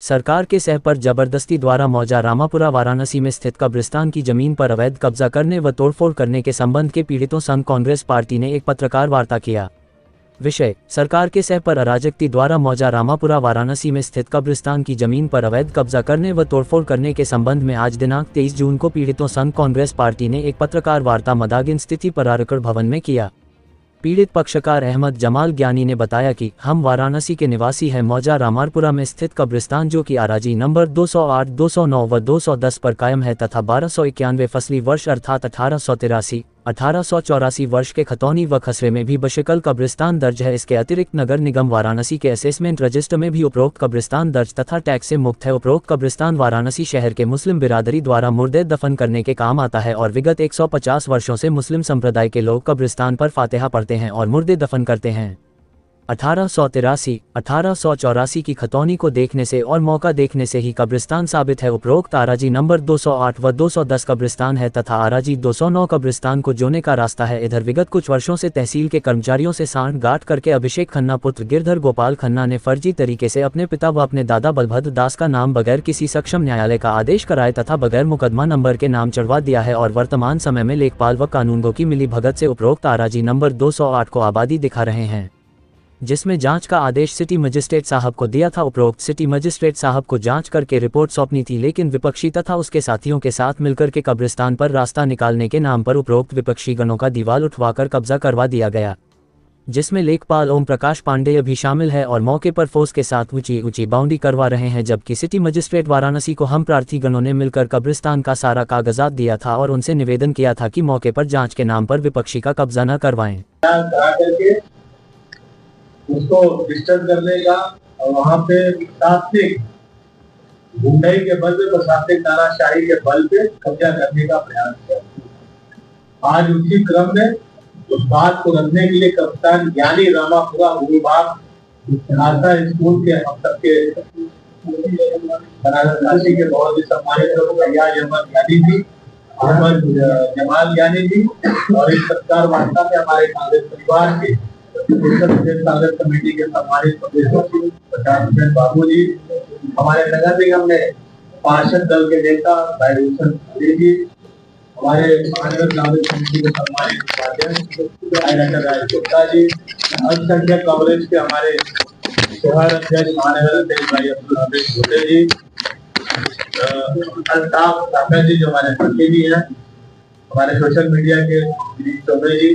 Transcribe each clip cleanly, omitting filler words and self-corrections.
सरकार के सह पर जबरदस्ती द्वारा मौजा रामापुरा वाराणसी में स्थित कब्रिस्तान की जमीन पर अवैध कब्जा करने व तोड़फोड़ करने के संबंध के पीड़ितों संघ कांग्रेस पार्टी ने एक पत्रकार वार्ता किया। विषय: सरकार के सह पर अराजकता द्वारा मौजा रामापुरा वाराणसी में स्थित कब्रिस्तान की जमीन पर अवैध कब्जा करने व तोड़फोड़ करने के संबंध में आज दिनांक 23 जून को पीड़ितों संघ कांग्रेस पार्टी ने एक पत्रकार वार्ता मदागिन स्थिति परारकड़ भवन में किया। पीड़ित पक्षकार अहमद जमाल ज्ञानी ने बताया कि हम वाराणसी के निवासी हैं। मौजा रामापुरा में स्थित कब्रिस्तान जो कि आराजी नंबर 208, 209 व 210 पर कायम है तथा 1291 फसली वर्ष अर्थात 1883, 1884 वर्ष के खतौनी व खसरे में भी बशकल कब्रिस्तान दर्ज है। इसके अतिरिक्त नगर निगम वाराणसी के असेसमेंट रजिस्टर में भी उपरोक्त कब्रिस्तान दर्ज तथा टैक्स से मुक्त है। उपरोक्त कब्रिस्तान वाराणसी शहर के मुस्लिम बिरादरी द्वारा मुर्दे दफन करने के काम आता है और विगत 150 वर्षों से मुस्लिम संप्रदाय के लोग कब्रिस्तान पर फातिहा पढ़ते हैं और मुर्दे दफन करते हैं। 1883, 1884 की खतौनी को देखने से और मौका देखने से ही कब्रिस्तान साबित है। उपरोक्त आराजी नंबर 208 व 210 कब्रिस्तान है तथा आराजी 209 कब्रिस्तान को जोड़ने का रास्ता है। इधर विगत कुछ वर्षों से तहसील के कर्मचारियों से सांठ-गांठ करके अभिषेक खन्ना पुत्र गिरधर गोपाल खन्ना ने फर्जी तरीके से अपने पिता व अपने दादा बलभद्र दास का नाम बगैर किसी सक्षम न्यायालय का आदेश कराए तथा बगैर मुकदमा नंबर के नाम चढ़वा दिया है और वर्तमान समय में लेखपाल व कानूनगो की मिली भगत से उपरोक्त आराजी नंबर 208 को आबादी दिखा रहे हैं, जिसमें जांच का आदेश सिटी मजिस्ट्रेट साहब को दिया था। उपरोक्त सिटी मजिस्ट्रेट साहब को जांच करके रिपोर्ट सौंपनी थी, लेकिन विपक्षी तथा उसके साथियों के साथ मिलकर के कब्रिस्तान पर रास्ता निकालने के नाम पर उपरोक्त विपक्षी गणों का दीवार उठवाकर कब्जा करवा दिया गया, जिसमें लेखपाल ओम प्रकाश पांडेय भी शामिल है और मौके पर फोर्स के साथ ऊंची बाउंड्री करवा रहे हैं। जबकि सिटी मजिस्ट्रेट वाराणसी को हम प्रार्थी गणों ने मिलकर कब्रिस्तान का सारा कागजात दिया था और उनसे निवेदन किया था कि मौके पर जाँच के नाम पर विपक्षी का कब्जा न करवाएं। उसको डिस्टर्ब करने का और वहाँ पे प्रशासनिक गुंडाई के बल पे, प्रशासनिक तानाशाही के बल पे कब्जा करने का प्रयास किया। आज उसी क्रम में उस बात को रखने के लिए कप्तान ज्ञानी रामापुरा आस्था स्कूल के हम सबके राशि के बहुत ही सम्मानित फैयाज अहमद ज्ञानी जी, अहमद जमाल ज्ञानी जी और इस सत्कार वार्ता में हमारे कांग्रेस परिवार के कांग्रेस कमेटी के सम्मानित प्रकाश बाबू जी, हमारे नगर निगम में पार्षद दल के नेता भाई भूषण जी, हमारे कांग्रेस कमेटी के सम्मानित उपाध्यक्ष डॉक्टर राज गुप्ता जी, अल्पसंख्यक कांग्रेस के हमारे शहर अध्यक्ष महानगर अध्यक्ष भाई अब्दुल हमीद भुट्टे जी, अल्ताफ सागर जी जो हमारे मंत्री जी हैं, हमारे सोशल मीडिया के गिरीश चौबे जी,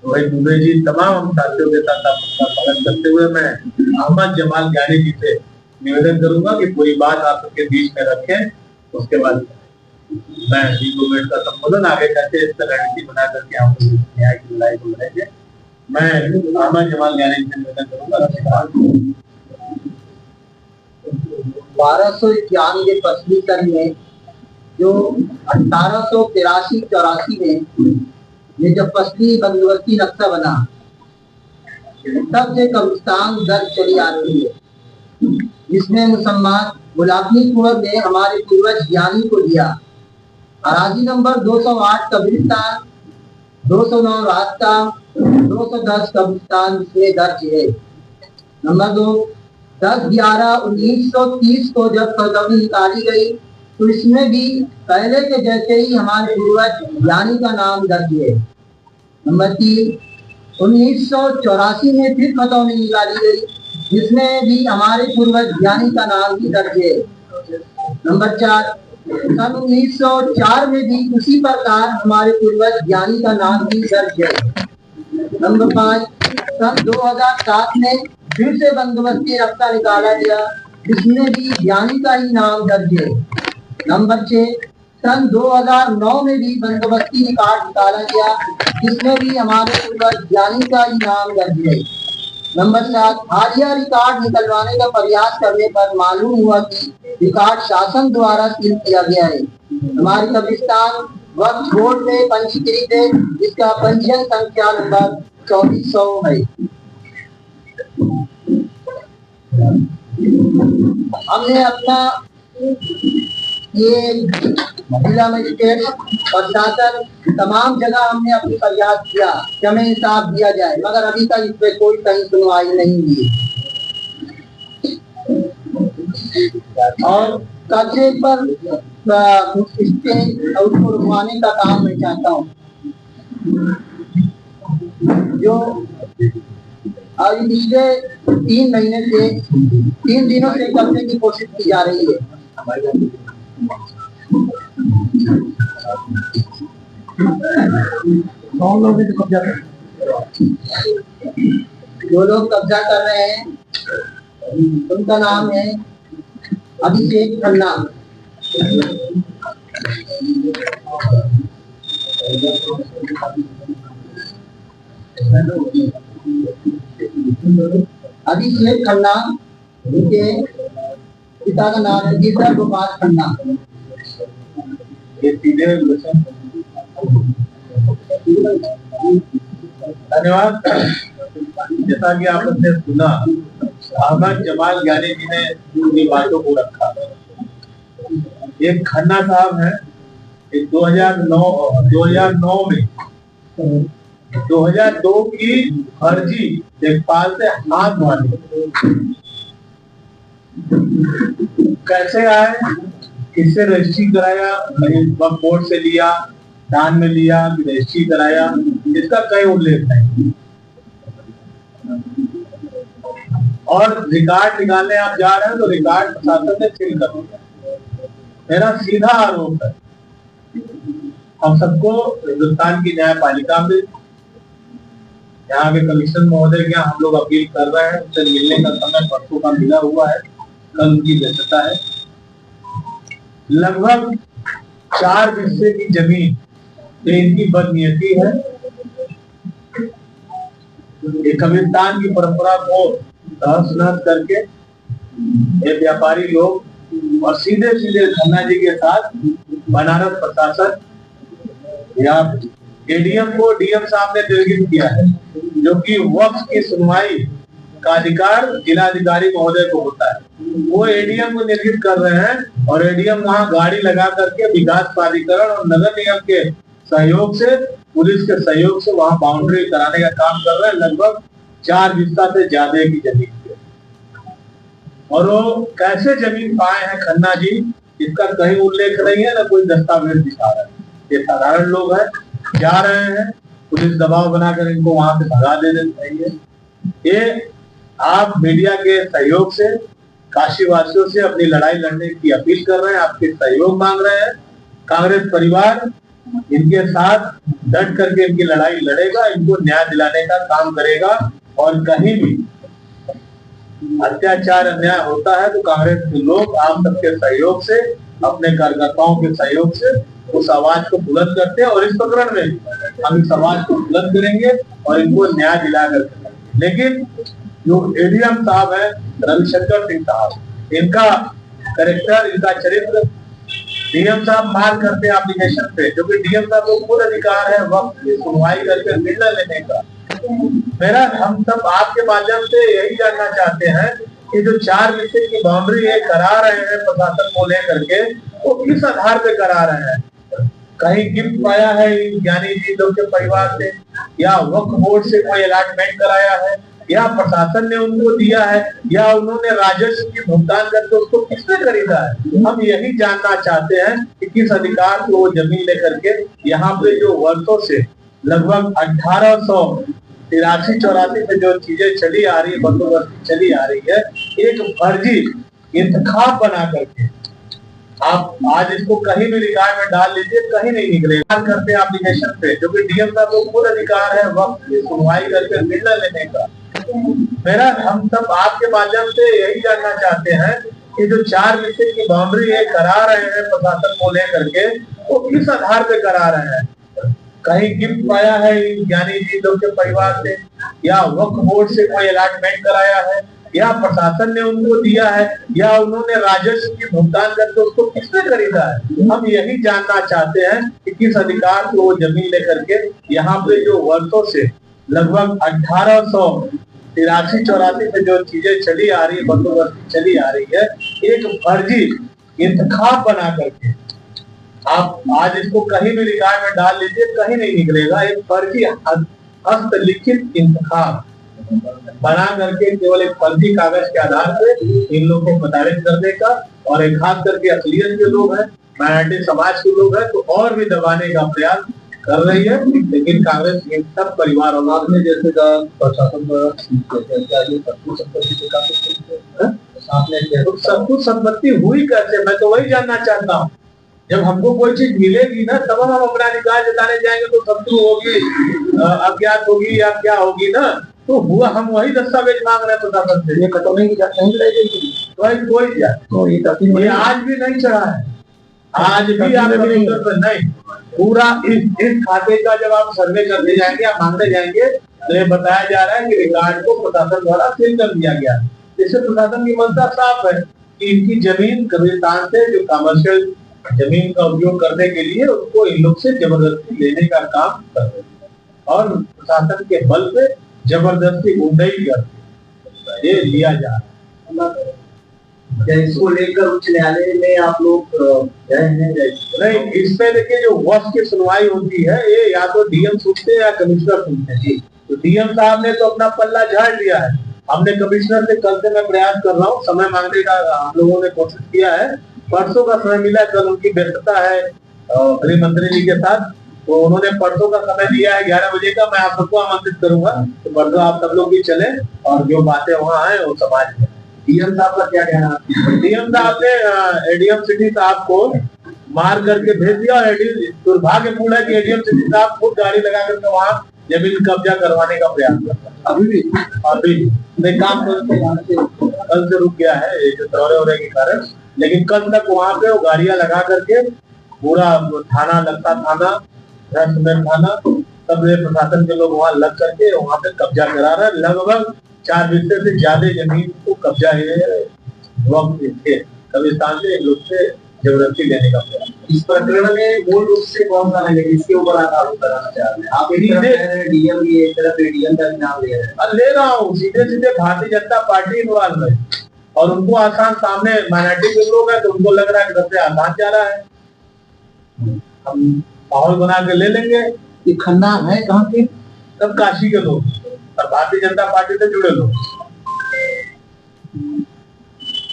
रोहित दुबे जी, तमाम हम साथियों के साथ आपका स्वागत करते हुए मैं अहमद जमाल ज्ञानी जी से निवेदन करूंगा कि पूरी बात आप सबके बीच में रखें। उसके बाद मैं गवर्नमेंट का संबोधन आगे करके इस रणनीति बना करके हम न्याय की लड़ाई को लड़ेंगे। मैं अहमद जमाल ज्ञानी से निवेदन करूंगा। 1291 फसली सन में जो 1883-84 में ये जब फसली बंदोबस्ती नक्शा बना तब से कब्रिस्तान दर्ज चली आ रही है, जिसमें मुसलमान गुलामी कुंवर ने हमारे पूर्वज ज्ञानी को दिया। अराजी नंबर 208 कब्रिस्तान, 209 रास्ता, 210 कब्रिस्तान इसमें दर्ज है। नंबर 2, 10/11/1930 को जब कब्र निकाली गई तो इसमें भी पहले के जैसे ही हमारे पूर्वज ज्ञानी का नाम दर्ज है। नंबर 3, 1984 में फिर खतौनी निकाली गई, जिसमें भी हमारे पूर्वज ज्ञानी का नाम भी दर्ज है। नंबर 4, सन 1904 में भी उसी प्रकार हमारे पूर्वज ज्ञानी का नाम भी दर्ज है। नंबर 5, सन 2007 में फिर से बंदोबस्ती रास्ता निकाला गया, जिसमें भी ज्ञानी का ही नाम दर्ज है। नंबर 6, सन 2009 में भी बंदोबस्ती रिकॉर्ड निकाला गया, जिसमें भी हमारे पूर्वज ज्ञानी का ही नाम दर्ज है। नंबर 7, हालिया रिकॉर्ड निकलवाने का प्रयास करने पर मालूम हुआ कि रिकॉर्ड शासन द्वारा सील किया गया है। हमारी कब्रिस्तान वक्फ बोर्ड में पंजीकृत है, जिसका पंजीयन संख्या नंबर 2400 है। हमने अपना ये जिला मजिस्ट्रेट प्रशासन तमाम जगह हमने अपनी प्रयास किया कि हमें इंसाफ दिया जाए, मगर अभी तक इस पे कोई कहीं सुनवाई नहीं हुई। और कब्जे पर स्टे उसको रुकवाने का काम मैं चाहता हूँ। जो अभी पिछले 3 महीने से 3 दिनों से करने की कोशिश की जा रही है। कौन लोग जो कब्जा कर जो लोग कब्जा कर रहे हैं उनका नाम है अभिषेक खन्ना, अभिषेक खन्ना, उनके पिता का नाम है गिरधर गोपाल खन्ना। ये सीधे धन्यवाद। जैसा कि आपने सुना, अहमद जमाल ज्ञानी जी ने अपनी बातों को रखा। एक खन्ना साहब है, 2009 में 2002 की फर्जी लेखपाल से हाथ धोने कैसे आए, किससे रजिस्ट्री कराया, वक्फ बोर्ड से लिया, दान में लिया, रजिस्ट्री कराया, इसका कई उल्लेख नहीं। और रिकॉर्ड निकालने आप जा रहे हैं तो रिकॉर्ड प्रशासन ने सील कर दिया। मेरा सीधा आरोप है, हम सबको हिंदुस्तान की न्यायपालिका में यहाँ के कमिश्नर महोदय के हम लोग अपील कर रहे हैं, उनसे मिलने का समय परसों का मिला हुआ है, कल उनकी व्यस्तता है। लगभग 4 हिस्से की जमीन ये इनकी बदनीयती है। ये कब्रिस्तान की परंपरा को तहस नहस करके ये व्यापारी लोग और सीधे सीधे खन्ना जी के साथ बनारस प्रशासन या एडीएम को डीएम साहब ने निर्देशित किया है, जो कि वक्फ की सुनवाई का अधिकार जिलाधिकारी महोदय को होता है। वो एडीएम को निर्देशित कर रहे हैं और एडीएम वहां गाड़ी लगा करके विकास प्राधिकरण और नगर निगम के सहयोग से, पुलिस के सहयोग से वहां बाउंड्री कराने का काम कर रहे हैं, लगभग 4 हिस्सा से ज्यादा की जमीन पे। और वो कैसे जमीन पाए हैं खन्ना जी, इसका कहीं उल्लेख नहीं है, ना कोई दस्तावेज दिखा रहा है। ये साधारण लोग हैं, जा रहे हैं, पुलिस दबाव बनाकर इनको वहां से भगा दे देनी चाहिए। ये आप मीडिया के सहयोग से काशी वासियों से अपनी लड़ाई लड़ने की अपील कर रहे हैं, आपके सहयोग मांग रहे हैं। कांग्रेस परिवार इनके साथ डट करके इनकी लड़ाई लड़ेगा, इनको न्याय दिलाने का काम करेगा। और कहीं भी अत्याचार अन्याय होता है तो कांग्रेस के लोग आप सबके सहयोग से, अपने कार्यकर्ताओं के सहयोग से उस आवाज को बुलंद करते हैं। और इस प्रकरण में हम इस आवाज को बुलंद करेंगे और इनको न्याय दिला करके। लेकिन जो एडीएम साहब है रविशंकर सिंह साहब, इनका कैरेक्टर, इनका चरित्र, डीएम साहब मार करते हैं एप्लीकेशन पे, जो कि डीएम साहब को पूरा अधिकार है वक्त की सुनवाई करके निर्णय लेने का। मेरा हम सब आपके माध्यम से यही जानना चाहते हैं कि जो 4 हिस्से की बाउंड्री ये करा रहे हैं प्रशासन को लेकर के, वो किस आधार पे करा रहे हैं? कहीं गिफ्ट पाया है ज्ञानी जी लोग के परिवार से, या वक्फ बोर्ड से कोई अलॉटमेंट कराया है, या प्रशासन ने उनको दिया है, या उन्होंने राजस्व की भुगतान करके उसको किसने खरीदा है? हम यही जानना चाहते हैं कि किस अधिकार को वो जमीन लेकर के यहाँ पे जो वर्षों से लगभग 1883-84 में जो चीजें चली आ रही है, बंदोबस्ती चली आ रही है, एक फर्जी इंतखाब बना करके आप आज इसको कहीं भी रिकॉर्ड में डाल लीजिए, कहीं नहीं निकलेगा। करते हैं एप्लीकेशन पे, जो कि डीएम साहब को पूरा अधिकार है वक्त की सुनवाई करके निर्णय लेने का। मेरा हम सब आपके माध्यम से यही जानना चाहते हैं कि जो 4 हिस्से की बाउंड्री ये करा रहे हैं प्रशासन को लेकर के, वो किस आधार पे करा रहे हैं? कहीं गिफ्ट पाया है ज्ञानी जी लोग के परिवार से, या वक्फ बोर्ड से कोई अलॉटमेंट कराया है, या प्रशासन ने उनको दिया है, या उन्होंने राजस्व की भुगतान करके उसको किसने खरीदा है? हम यही जानना चाहते हैं कि किस अधिकार को वो जमीन लेकर के यहाँ पे जो वर्षों से लगभग 1883-84 में जो चीजें चली आ रही है, बंदोबस्ती चली आ रही है, एक फर्जी इंतखाब बना करके आप आज इसको कहीं भी रिकॉर्ड में डाल लीजिए, कहीं नहीं निकलेगा। एक फर्जी हस्तलिखित इंतखाब बना करके केवल एक फर्जी कागज के आधार पे इन लोगों को प्रताड़ित करने का, और एक खास करके अकलियत के लोग हैं, माइनॉरिटी समाज के लोग हैं, तो और भी दबाने का प्रयास कर रही है। लेकिन कांग्रेस इन सब परिवार और आपने जैसे कहा प्रशासन द्वारा सब कुछ संपत्ति हुई कैसे, मैं तो वही जानना चाहता हूँ। जब हमको कोई चीज मिलेगी ना तब हम अपना अधिकार जताने जाएंगे तो शत्रु होगी, अज्ञात होगी या क्या होगी ना, तो हुआ हम वही दस्तावेज मांग रहे हैं प्रशासन से। ये कटौती की जांच नहीं कराई गई कोई ये आज भी नहीं चढ़ा है, आज भी आप कंप्यूटर पर नहीं, पूरा इस खाते का जब आप सर्वे करने जाएंगे, आप मांगने जाएंगे, तो ये बताया जा रहा है कि रिकॉर्ड को प्रशासन द्वारा सील कर दिया गया। इससे प्रशासन की मंशा साफ है कि इनकी जमीन कब्रिस्तान से जो कमर्शियल जमीन का उपयोग करने के लिए उसको इन लोग से जबरदस्ती लेने का काम कर रहे हैं, और प्रशासन के बल पे जबरदस्ती गुंडाई करते ये लिया जा रहा है। इसको लेकर उच्च न्यायालय में आप लोग गए हैं? नहीं, इसमें देखिए जो वक्त की सुनवाई होती है ये या तो डीएम सुनते हैं या कमिश्नर सुनते हैं जी। तो डीएम साहब ने तो अपना पल्ला झाड़ लिया है, हमने कमिश्नर से कल से मैं प्रयास कर रहा हूँ, समय मांगने का हम लोगों ने कोशिश किया है, परसों का समय मिला, कल उनकी व्यस्तता है गृह मंत्री जी के साथ, तो उन्होंने परसों का समय दिया है 11 बजे का। मैं आप सबको आमंत्रित करूंगा, तो परसों आप सब लोग भी चले और जो बातें वहाँ आए वो समाज में। डीएम साहब का क्या कहना है? डीएम साहब ने एडीएम सिटी साहब को मार करके भेज दिया, और दुर्भाग्यपूर्ण है कि एडीएम सिटी साहब खुद गाड़ी लगा करके वहाँ जमीन कब्जा करवाने का प्रयास करता है। अभी नहीं, काम कल से रुक गया है ये जो दौरे वोरे के कारण, लेकिन कल तक वहाँ पे वो गाड़ियां लगा करके पूरा थाना, लगता थाना, थाना, सब प्रशासन के लोग वहाँ लग करके वहाँ पे कब्जा करा रहे हैं। लगभग 4 बिस्से से ज्यादा जमीन को कब्जा कब्रिस्तान से लोग से जबरदस्ती लेने का प्रयास। इस प्रकरण में मूल रूप से कौन सा है, इसके ऊपर आप आरोप कराना चाह रहे हैं? आप डीएम भी एक तरफ एडीएम का भी नाम ले रहे हैं। ले रहा हूँ, सीधे सीधे भारतीय जनता पार्टी इन्वॉल्व है, और उनको आसान सामने माइनॉरिटी के लोग हैं तो उनको लग रहा है कि सबसे आसान जा रहा है, हम माहौल बना के ले लेंगे। ये खन्ना है कहाँ के? सब काशी के लोग और भारतीय जनता पार्टी से जुड़े लोग।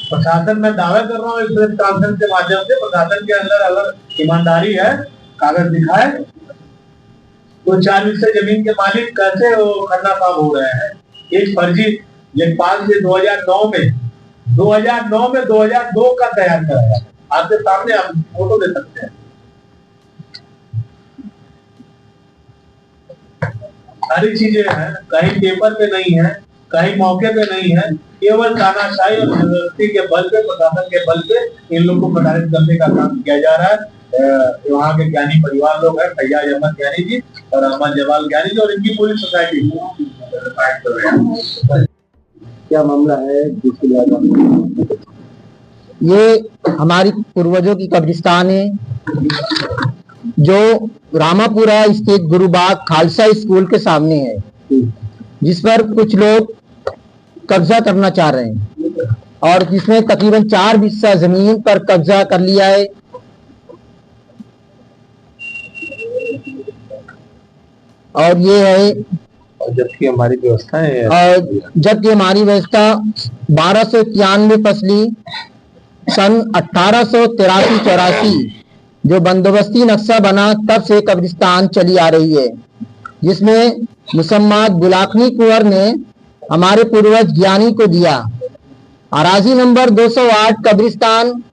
प्रशासन में दावा कर रहा हूँ इस प्रेस कॉन्फ्रेंस के माध्यम से, प्रशासन के अंदर अगर ईमानदारी है, कागज दिखाए, तो 4 बिस्से जमीन के मालिक कैसे वो खन्ना साहब हो रहे हैं। एक फर्जी लेखपाल से 2009 में 2002 का तैयार कराया, आपके सामने आप फोटो दे सकते हैं। सारी चीजें हैं, कहीं पेपर पे नहीं है, कहीं मौके पे नहीं है, केवल तानाशाही और जबरदस्ती के बल पे, प्रशासन के बल पे इन लोग को प्रताड़ित करने का काम किया जा रहा है। वहाँ के ज्ञानी परिवार लोग हैं, फैयाज अहमद ज्ञानी जी और अहमद जवाल ज्ञानी जी, और इनकी पूरी सोसाइटी फाइट कर रहे हैं। क्या मामला है? ये हमारी पूर्वजों की कब्रिस्तान है जो रामापुरा स्थित गुरुबाग खालसा स्कूल के सामने है, जिस पर कुछ लोग कब्जा करना चाह रहे हैं, और जिसमें तकरीबन 4 बिस्सा जमीन पर कब्जा कर लिया है। और ये है, जबकि हमारी व्यवस्था है, और जबकि हमारी व्यवस्था 1291 फसली सन 1883-84 जो बंदोबस्ती नक्शा बना तब से कब्रिस्तान चली आ रही है, जिसमें मुसम्मात बुलाखनी कुंवर ने हमारे पूर्वज ज्ञानी को दिया। अराजी नंबर 208 कब्रिस्तान,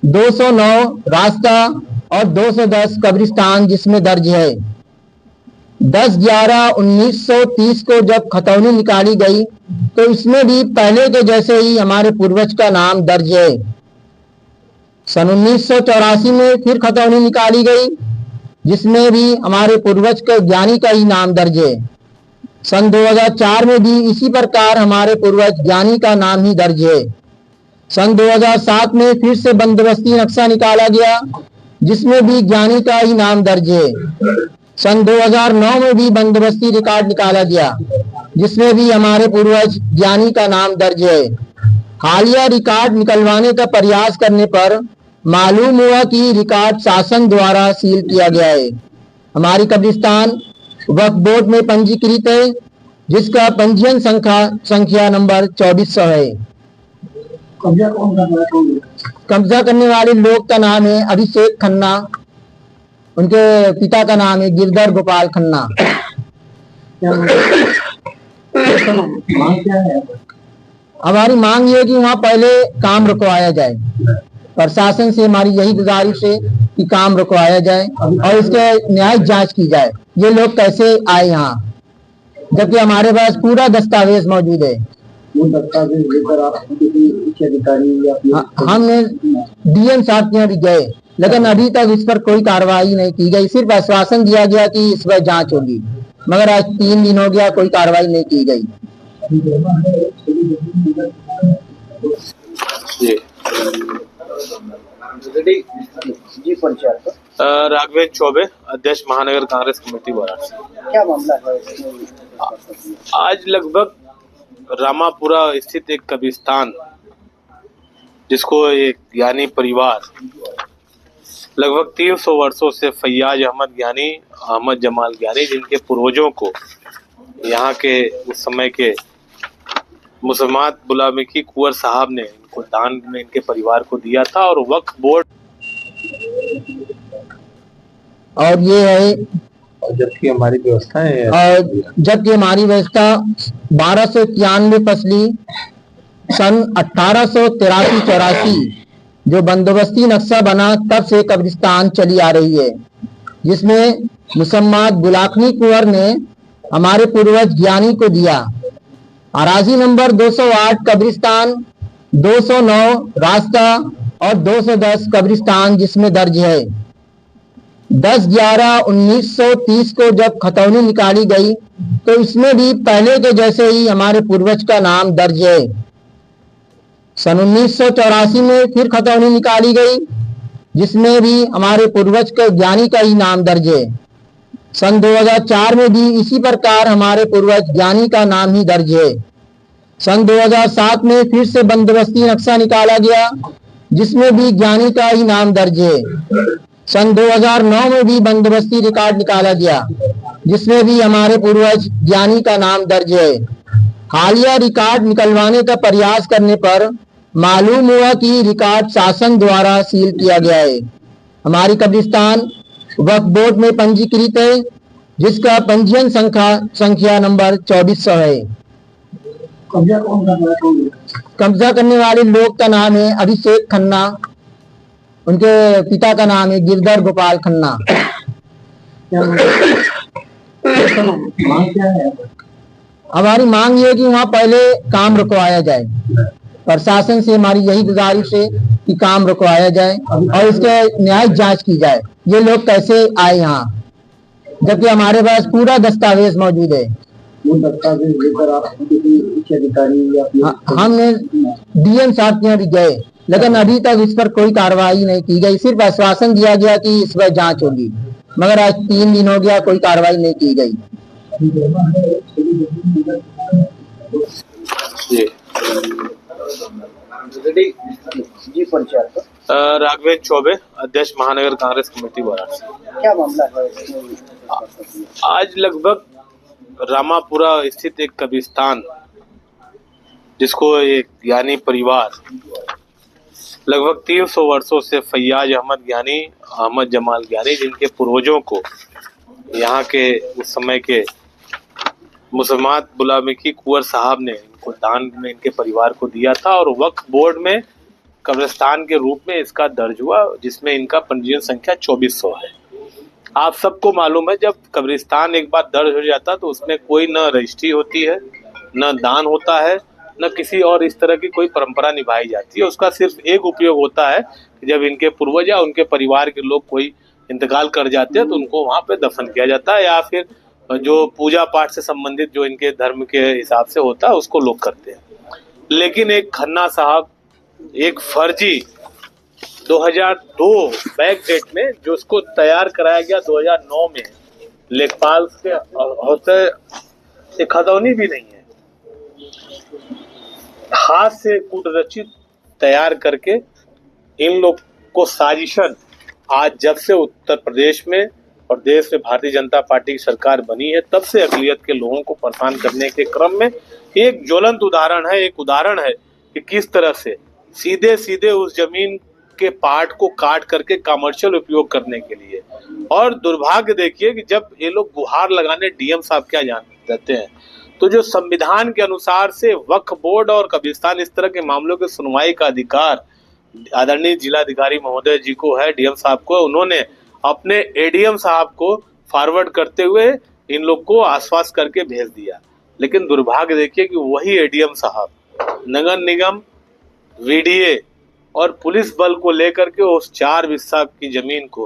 209 रास्ता और 210 कब्रिस्तान जिसमें दर्ज है। 10/11/1930 को जब खतौनी निकाली गई तो इसमें भी पहले के जैसे ही हमारे पूर्वज का नाम दर्ज है। सन 1984 में फिर खतौनी निकाली गई, जिसमें भी हमारे पूर्वज के ज्ञानी का ही नाम दर्ज है। सन 2004 में भी इसी प्रकार हमारे पूर्वज ज्ञानी का नाम ही दर्ज है। सन 2007 में फिर से बंदोबस्ती नक्शा निकाला गया, जिसमें भी ज्ञानी का ही नाम दर्ज है। सन 2009 में भी बंदोबस्ती रिकॉर्ड निकाला गया, जिसमें भी हमारे पूर्वज ज्ञानी का नाम दर्ज है। हालिया रिकॉर्ड निकलवाने का प्रयास करने पर मालूम हुआ कि रिकॉर्ड शासन द्वारा सील किया गया है। हमारी कब्रिस्तान वक्फ बोर्ड में पंजीकृत है जिसका पंजीयन संख्या नंबर 2400 है। कब्जा कौन कर रहा है? कब्जा करने वाले लोग का नाम है अभिषेक खन्ना, उनके पिता का नाम है गिरधर गोपाल खन्ना। मांग क्या है? हमारी मांग ये है कि वहाँ पहले काम रुकवाया जाए। प्रशासन से हमारी यही गुजारिश है कि काम रुकवाया जाए और इसके न्यायिक जांच की जाए। ये लोग कैसे आए यहाँ, जबकि हमारे पास पूरा दस्तावेज मौजूद है। वो दस्तावेज लेकर आप किसी उच्च अधिकारी या हमने डीएम साहब के यहाँ भी गए, लेकिन अभी तक इस पर कोई कार्रवाई नहीं की गई। सिर्फ आश्वासन दिया गया कि इस पर जांच होगी, मगर आज 3 दिन हो गया, कोई कार्रवाई नहीं की गई। जी परिचय राघवेंद्र चौबे, अध्यक्ष महानगर कांग्रेस कमेटी वाराणसी। क्या मामला है? आज लगभग रामापुरा स्थित एक कब्रिस्तान, जिसको एक ज्ञानी परिवार लगभग 300 वर्षों से फैयाज अहमद ज्ञानी, अहमद जमाल ज्ञानी, जिनके पूर्वजों को यहाँ के उस समय के मुसलमान बुलामिकी कुंवर साहब ने इनको दान में इनके परिवार को दिया था, और वक्फ बोर्ड और ये है, जबकि हमारी व्यवस्थाएं और जबकि हमारी व्यवस्था 1291 फसली सन 1883-84 जो बंदोबस्ती नक्शा बना, तब से कब्रिस्तान चली आ रही है, जिसमें मुसम्माद बुलाखनी कुंवर ने हमारे पूर्वज ज्ञानी को दिया। अराजी नंबर 208 कब्रिस्तान, 209 रास्ता और 210 कब्रिस्तान जिसमें दर्ज है। 10/11/1930 को जब खतौनी निकाली गई तो इसमें भी पहले के जैसे ही हमारे पूर्वज का नाम दर्ज है। सन 1984 में फिर खतौनी निकाली गई, जिसमें भी हमारे पूर्वज के ज्ञानी का ही नाम दर्ज है। सन 2004 में भी इसी प्रकार हमारे पूर्वज ज्ञानी का नाम ही दर्ज है। सन 2007 में फिर से बंदोबस्ती नक्शा निकाला गया, जिसमें भी ज्ञानी का ही नाम दर्ज है। सन 2009 में भी बंदोबस्ती रिकॉर्ड निकाला गया, जिसमें भी हमारे पूर्वज ज्ञानी का नाम दर्ज है। हालिया रिकॉर्ड निकलवाने का प्रयास करने पर मालूम हुआ कि रिकॉर्ड शासन द्वारा सील किया गया है। हमारी कब्रिस्तान वक्फ बोर्ड में पंजीकृत है, जिसका पंजीयन संख्या नंबर 2400 है। कब्जा कौन कर रहा है? कब्जा करने वाले लोग का नाम है अभिषेक खन्ना, उनके पिता का नाम है गिरधर गोपाल खन्ना। मांग क्या है? हमारी मांग ये है कि वहाँ पहले काम रुकवाया जाए। प्रशासन से हमारी यही गुजारिश है कि काम रुकवाया जाए और इसके न्यायिक जांच की जाए। ये लोग कैसे आए यहाँ, जबकि हमारे पास पूरा दस्तावेज मौजूद है। वो दस्तावेज लेकर आप किसी उच्च अधिकारी या हमने डीएम साहब के यहाँ भी गए, लेकिन अभी तक इस पर कोई कार्रवाई नहीं की गई। सिर्फ आश्वासन दिया गया कि इस पर जांच होगी, मगर आज 3 दिन हो गया, कोई कार्रवाई नहीं की गई। जी परिचय राघवेंद्र चौबे, अध्यक्ष महानगर कांग्रेस कमेटी वाराणसी। क्या मामला है? आज लगभग रामापुरा स्थित एक कब्रिस्तान, जिसको एक ज्ञानी परिवार लगभग 300 वर्षों से फैयाज अहमद ज्ञानी, अहमद जमाल ज्ञानी, जिनके पूर्वजों को यहाँ के उस समय के मुसलमान बुलामिकी कुंवर साहब ने इनको दान में इनके परिवार को दिया था, और वक्फ बोर्ड में कब्रिस्तान के रूप में इसका दर्ज हुआ, जिसमें इनका पंजीयन संख्या 2400 है। आप सबको मालूम है, जब कब्रिस्तान एक बार दर्ज हो जाता तो उसमें कोई न रजिस्ट्री होती है, न दान होता है, न किसी और इस तरह की कोई परंपरा निभाई जाती है। उसका सिर्फ एक उपयोग होता है कि जब इनके पूर्वज या उनके परिवार के लोग कोई इंतकाल कर जाते हैं तो उनको वहाँ पे दफन किया जाता है, या फिर जो पूजा पाठ से संबंधित जो इनके धर्म के हिसाब से होता है उसको लोग करते हैं। लेकिन एक खन्ना साहब एक फर्जी 2002 बैक डेट में, जो उसको तैयार कराया गया 2009 में लेखपाल के होते, खतौनी भी नहीं है, हाथ से कूटरचित तैयार करके इन लोग को साजिशन आज जब से उत्तर प्रदेश में और देश में भारतीय जनता पार्टी की सरकार बनी है तब से अक़लियत के लोगों को परेशान करने के क्रम में एक ज्वलंत उदाहरण है, एक उदाहरण है कि किस तरह से सीधे सीधे उस जमीन के पार्ट को काट करके कमर्शियल उपयोग करने के लिए। और दुर्भाग्य देखिए कि जब ये लोग गुहार लगाने डीएम साहब क्या जाते हैं, तो जो संविधान के अनुसार से वक्फ बोर्ड और कब्रिस्तान इस तरह के मामलों के सुनवाई का अधिकार आदरणीय जिलाधिकारी महोदय जी को है, डीएम साहब को, उन्होंने अपने एडीएम साहब को फॉरवर्ड करते हुए इन लोग को आश्वस्त करके भेज दिया। लेकिन दुर्भाग्य देखिए कि वही एडीएम साहब नगर निगम, वीडीए और पुलिस बल को लेकर के उस 4 बिस्सा की जमीन को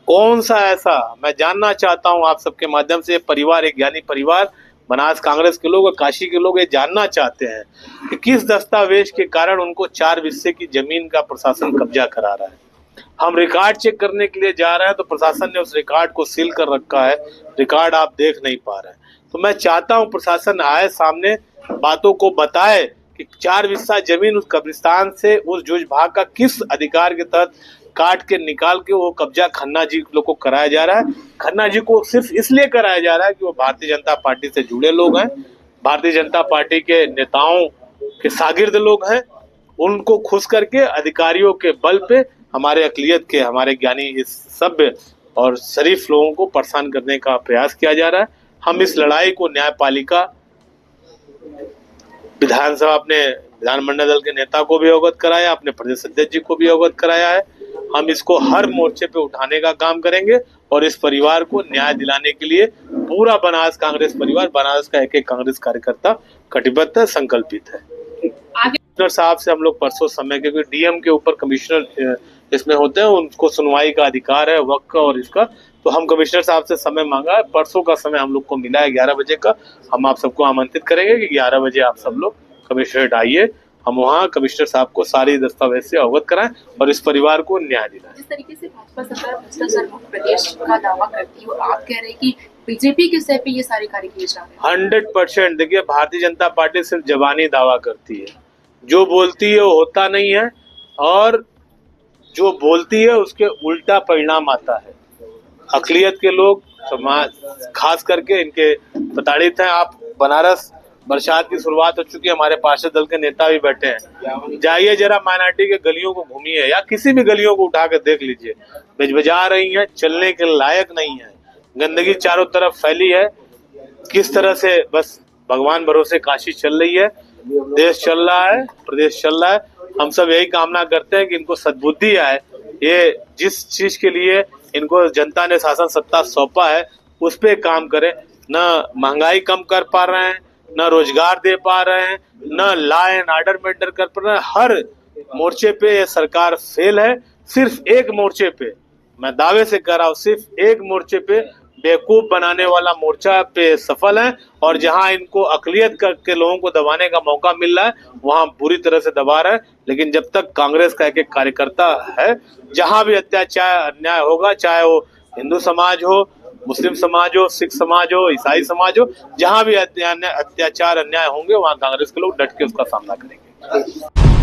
कौन सा ऐसा, मैं जानना चाहता हूं आप सबके माध्यम से, परिवार, एक ज्ञानी परिवार, बनास कांग्रेस के लोग और काशी के लोग ये जानना चाहते हैं कि किस दस्तावेज के कारण उनको 4 बिस्से की जमीन का प्रशासन कब्जा करा रहा है। हम रिकॉर्ड चेक करने के लिए जा रहे हैं तो प्रशासन ने उस रिकॉर्ड को सील कर रखा है, रिकॉर्ड आप देख नहीं पा रहे हैं। तो मैं चाहता हूं प्रशासन आए सामने, बातों को बताए कि 4 बिस्सा जमीन उस कब्रिस्तान से उस जुज भाग का किस अधिकार के तहत काट के निकाल के वो कब्जा खन्ना जी लोग को कराया जा रहा है। खन्ना जी को सिर्फ इसलिए कराया जा रहा है कि वो भारतीय जनता पार्टी से जुड़े लोग हैं, भारतीय जनता पार्टी के नेताओं के शागिर्द लोग हैं। उनको खुश करके अधिकारियों के बल पे हमारे अक़लियत के, हमारे ज्ञानी, इस सभ्य और शरीफ लोगों को परेशान करने का प्रयास किया जा रहा है। हम इस लड़ाई को न्यायपालिका, विधानसभा, अपने विधानमंडल दल के नेता को भी अवगत कराया, अपने प्रदेश अध्यक्ष जी को भी अवगत कराया है। हम इसको हर मोर्चे पे उठाने का काम करेंगे और इस परिवार को न्याय दिलाने के लिए पूरा बनारस कांग्रेस परिवार, बनारस का एक कांग्रेस कार्यकर्ता कटिबद्ध है, संकल्पित है। कमिश्नर साहब से हम लोग परसों समय, क्योंकि डीएम के ऊपर कमिश्नर इसमें होते हैं, उनको सुनवाई का अधिकार है वक्त का और इसका, तो हम कमिश्नर साहब से समय मांगा है। परसों का समय हम लोग को मिला है 11 बजे का। हम आप सबको आमंत्रित करेंगे कि 11 बजे आप सब लोग कमिश्नरेट आइए, हम वहाँ कमिश्नर साहब को सारी दस्तावेज से अवगत कराएं और इस परिवार को न्याय दिलाएं। जिस तरीके से भाजपा सरकार भ्रष्टाचार मुक्त प्रदेश का दावा करती है और आप कह रहे हैं कि बीजेपी के सह पे ये सारे कार्य किए जा रहे हैं। 100% देखिए, भारतीय जनता पार्टी सिर्फ जबानी दावा करती है, जो बोलती है वो होता नहीं है और जो बोलती है उसके उल्टा परिणाम आता है। अक़लियत के लोग, समाज, खास करके इनके प्रताड़ित हैं। आप बनारस, बरसात की शुरुआत हो चुकी है, हमारे पार्षद दल के नेता भी बैठे हैं, जाइए जरा माइनॉरिटी के गलियों को घूमिए या किसी भी गलियों को उठा कर देख लीजिए, बजा रही है, चलने के लायक नहीं है, गंदगी चारों तरफ फैली है। किस तरह से बस भगवान भरोसे काशी चल रही है, देश चल रहा है, प्रदेश चल रहा है। हम सब यही कामना करते हैं कि इनको सद्बुद्धि आए, ये जिस चीज के लिए इनको जनता ने शासन सत्ता सौंपा है उस पे काम करें। न महंगाई कम कर पा रहे हैं, न रोजगार दे पा रहे हैं, न लॉ एंड ऑर्डर मेंटेन कर पा रहे हैं। हर मोर्चे पे ये सरकार फेल है। सिर्फ एक मोर्चे पे, मैं दावे से कह रहा हूँ, सिर्फ एक मोर्चे पे बेवकूफ बनाने वाला मोर्चा पे सफल है और जहां इनको अक़लियत के लोगों को दबाने का मौका मिल रहा है वहां बुरी तरह से दबा रहा है। लेकिन जब तक कांग्रेस का एक कार्यकर्ता है, जहां भी अत्याचार, अन्याय होगा, चाहे वो हिंदू समाज हो, मुस्लिम समाज हो, सिख समाज हो, ईसाई समाज हो, जहां भी अत्याचार, अन्याय होंगे वहां कांग्रेस के लोग डट के उसका सामना करेंगे।